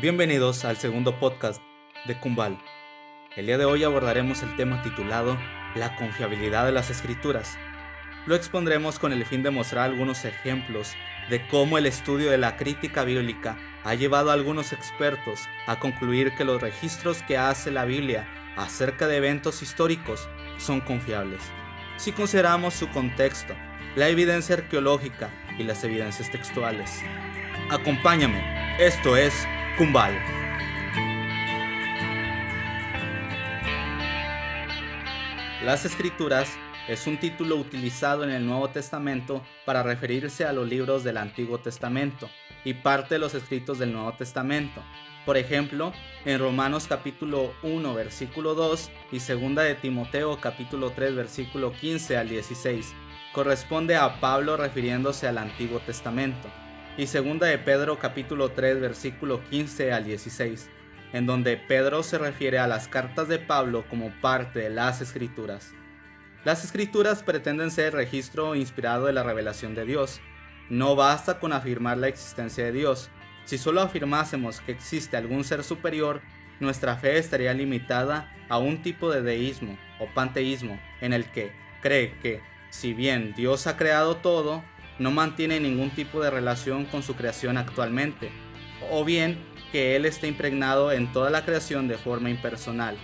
Bienvenidos al segundo podcast de Kumbal. El día de hoy abordaremos el tema titulado La confiabilidad de las escrituras. Lo expondremos con el fin de mostrar algunos ejemplos de cómo el estudio de la crítica bíblica ha llevado a algunos expertos a concluir que los registros que hace la Biblia acerca de eventos históricos son confiables, si consideramos su contexto, la evidencia arqueológica y las evidencias textuales. Acompáñame, esto es Kumbal. Las Escrituras es un título utilizado en el Nuevo Testamento para referirse a los libros del Antiguo Testamento y parte de los escritos del Nuevo Testamento. Por ejemplo, en Romanos capítulo 1 versículo 2 y 2 de Timoteo capítulo 3 versículo 15 al 16, corresponde a Pablo refiriéndose al Antiguo Testamento, y 2 de Pedro capítulo 3 versículo 15 al 16, en donde Pedro se refiere a las cartas de Pablo como parte de las Escrituras. Las Escrituras pretenden ser el registro inspirado de la revelación de Dios. No basta con afirmar la existencia de Dios. Si solo afirmásemos que existe algún ser superior, nuestra fe estaría limitada a un tipo de deísmo o panteísmo en el que cree que, si bien Dios ha creado todo, no mantiene ningún tipo de relación con su creación actualmente, o bien que Él está impregnado en toda la creación de forma impersonal.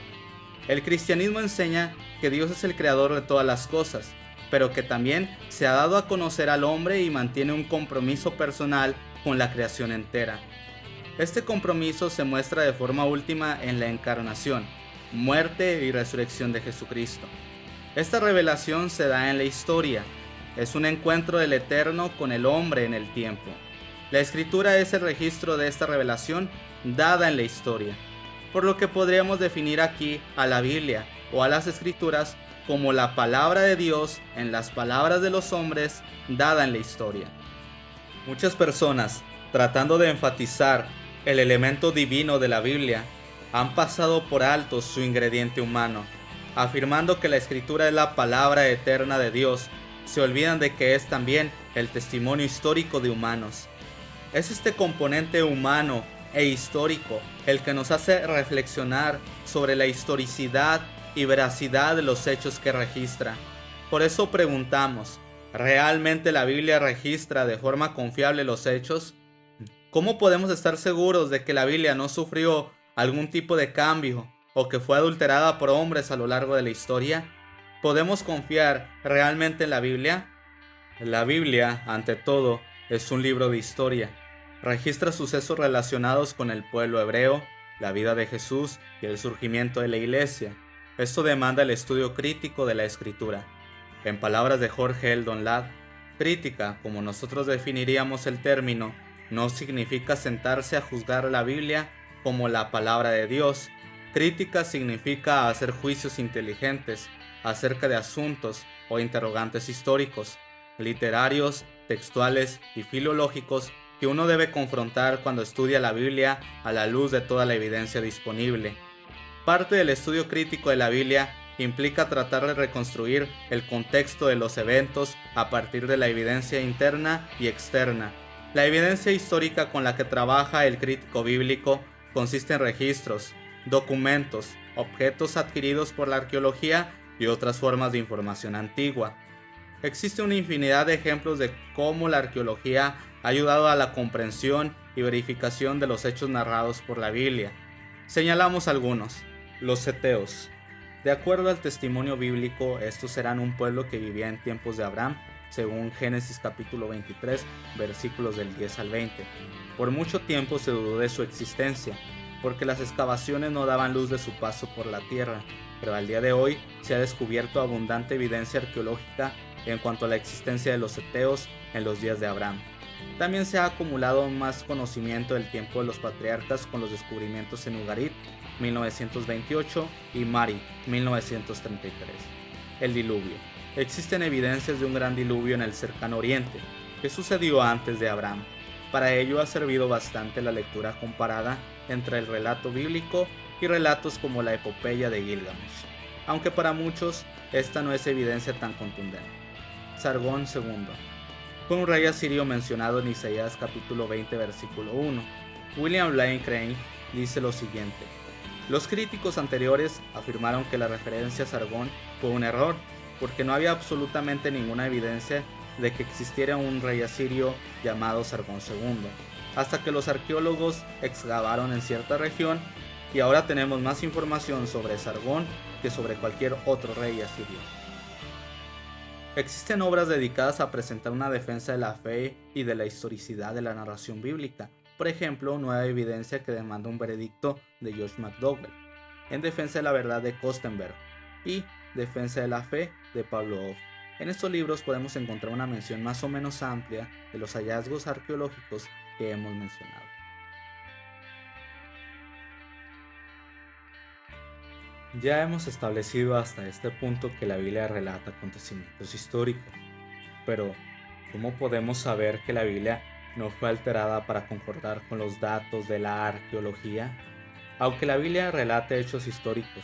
El cristianismo enseña que Dios es el creador de todas las cosas, pero que también se ha dado a conocer al hombre y mantiene un compromiso personal con la creación entera. Este compromiso se muestra de forma última en la encarnación, muerte y resurrección de Jesucristo. Esta revelación se da en la historia. Es un encuentro del Eterno con el hombre en el tiempo. La Escritura es el registro de esta revelación dada en la historia, por lo que podríamos definir aquí a la Biblia o a las Escrituras como la palabra de Dios en las palabras de los hombres dada en la historia. Muchas personas, tratando de enfatizar el elemento divino de la Biblia, han pasado por alto su ingrediente humano, afirmando que la Escritura es la palabra eterna de Dios. Se olvidan de que es también el testimonio histórico de humanos. Es este componente humano e histórico el que nos hace reflexionar sobre la historicidad y veracidad de los hechos que registra. Por eso preguntamos, ¿realmente la Biblia registra de forma confiable los hechos? ¿Cómo podemos estar seguros de que la Biblia no sufrió algún tipo de cambio o que fue adulterada por hombres a lo largo de la historia? ¿Podemos confiar realmente en la Biblia? La Biblia, ante todo, es un libro de historia. Registra sucesos relacionados con el pueblo hebreo, la vida de Jesús y el surgimiento de la iglesia. Esto demanda el estudio crítico de la Escritura. En palabras de Jorge Eldon Ladd, crítica, como nosotros definiríamos el término, no significa sentarse a juzgar la Biblia como la palabra de Dios. Crítica significa hacer juicios inteligentes acerca de asuntos o interrogantes históricos, literarios, textuales y filológicos que uno debe confrontar cuando estudia la Biblia a la luz de toda la evidencia disponible. Parte del estudio crítico de la Biblia implica tratar de reconstruir el contexto de los eventos a partir de la evidencia interna y externa. La evidencia histórica con la que trabaja el crítico bíblico consiste en registros, documentos, objetos adquiridos por la arqueología y otras formas de información antigua. Existe una infinidad de ejemplos de cómo la arqueología ha ayudado a la comprensión y verificación de los hechos narrados por la Biblia. Señalamos algunos. Los ceteos. De acuerdo al testimonio bíblico, estos eran un pueblo que vivía en tiempos de Abraham, según Génesis capítulo 23, versículos del 10 al 20. Por mucho tiempo se dudó de su existencia, porque las excavaciones no daban luz de su paso por la tierra, pero al día de hoy se ha descubierto abundante evidencia arqueológica en cuanto a la existencia de los ceteos en los días de Abraham. También se ha acumulado más conocimiento del tiempo de los patriarcas con los descubrimientos en Ugarit, 1928, y Mari, 1933. El diluvio. Existen evidencias de un gran diluvio en el cercano oriente, que sucedió antes de Abraham. Para ello ha servido bastante la lectura comparada entre el relato bíblico y relatos como la epopeya de Gilgamesh, aunque para muchos esta no es evidencia tan contundente. Sargón II. Fue un rey asirio mencionado en Isaías capítulo 20 versículo 1. William Lane Craig dice lo siguiente: los críticos anteriores afirmaron que la referencia a Sargón fue un error, porque no había absolutamente ninguna evidencia de que existiera un rey asirio llamado Sargón II, hasta que los arqueólogos excavaron en cierta región y ahora tenemos más información sobre Sargón que sobre cualquier otro rey asirio. Existen obras dedicadas a presentar una defensa de la fe y de la historicidad de la narración bíblica. Por ejemplo, Nueva Evidencia, que demanda un veredicto de Josh McDowell, en defensa de la verdad de Kostenberg, y Defensa de la fe de Pablo Off. En estos libros podemos encontrar una mención más o menos amplia de los hallazgos arqueológicos que hemos mencionado. Ya hemos establecido hasta este punto que la Biblia relata acontecimientos históricos, pero ¿cómo podemos saber que la Biblia no fue alterada para concordar con los datos de la arqueología? Aunque la Biblia relate hechos históricos,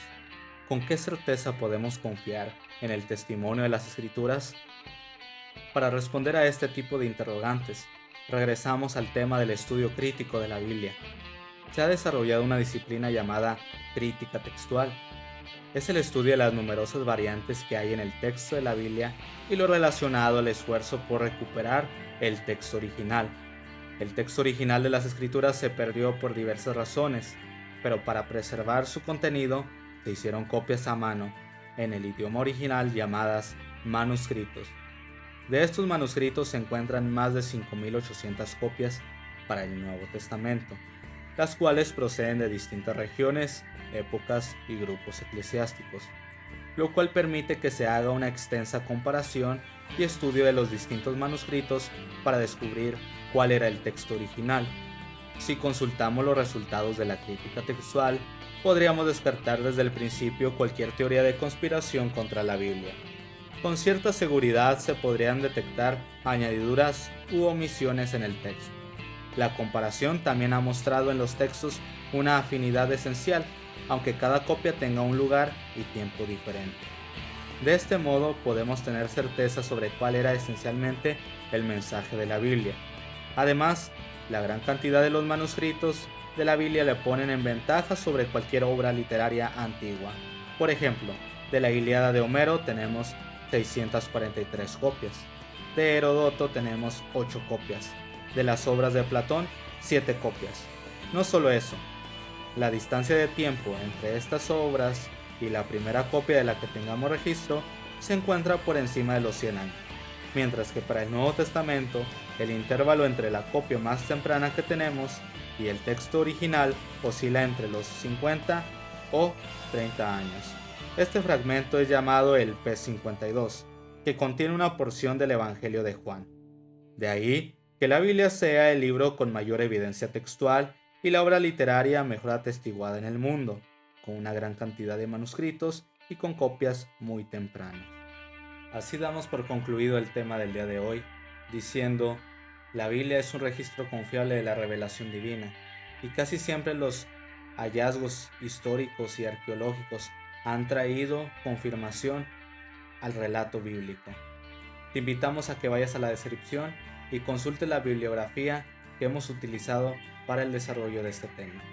¿con qué certeza podemos confiar en el testimonio de las Escrituras? Para responder a este tipo de interrogantes, regresamos al tema del estudio crítico de la Biblia. Se ha desarrollado una disciplina llamada crítica textual. Es el estudio de las numerosas variantes que hay en el texto de la Biblia y lo relacionado al esfuerzo por recuperar el texto original. El texto original de las Escrituras se perdió por diversas razones, pero para preservar su contenido se hicieron copias a mano en el idioma original llamadas manuscritos. De estos manuscritos se encuentran más de 5.800 copias para el Nuevo Testamento, las cuales proceden de distintas regiones, épocas y grupos eclesiásticos, lo cual permite que se haga una extensa comparación y estudio de los distintos manuscritos para descubrir cuál era el texto original. Si consultamos los resultados de la crítica textual, podríamos descartar desde el principio cualquier teoría de conspiración contra la Biblia. Con cierta seguridad se podrían detectar añadiduras u omisiones en el texto. La comparación también ha mostrado en los textos una afinidad esencial, aunque cada copia tenga un lugar y tiempo diferente. De este modo podemos tener certeza sobre cuál era esencialmente el mensaje de la Biblia. Además, la gran cantidad de los manuscritos de la Biblia le ponen en ventaja sobre cualquier obra literaria antigua. Por ejemplo, de la Ilíada de Homero tenemos 643 copias, de Heródoto tenemos 8 copias, de las obras de Platón 7 copias. No solo eso, la distancia de tiempo entre estas obras y la primera copia de la que tengamos registro se encuentra por encima de los 100 años, mientras que para el Nuevo Testamento el intervalo entre la copia más temprana que tenemos y el texto original oscila entre los 50 o 30 años. Este fragmento es llamado el P52, que contiene una porción del Evangelio de Juan. De ahí que la Biblia sea el libro con mayor evidencia textual y la obra literaria mejor atestiguada en el mundo, con una gran cantidad de manuscritos y con copias muy tempranas. Así damos por concluido el tema del día de hoy, diciendo: la Biblia es un registro confiable de la revelación divina, y casi siempre los hallazgos históricos y arqueológicos han traído confirmación al relato bíblico. Te invitamos a que vayas a la descripción y consultes la bibliografía que hemos utilizado para el desarrollo de este tema.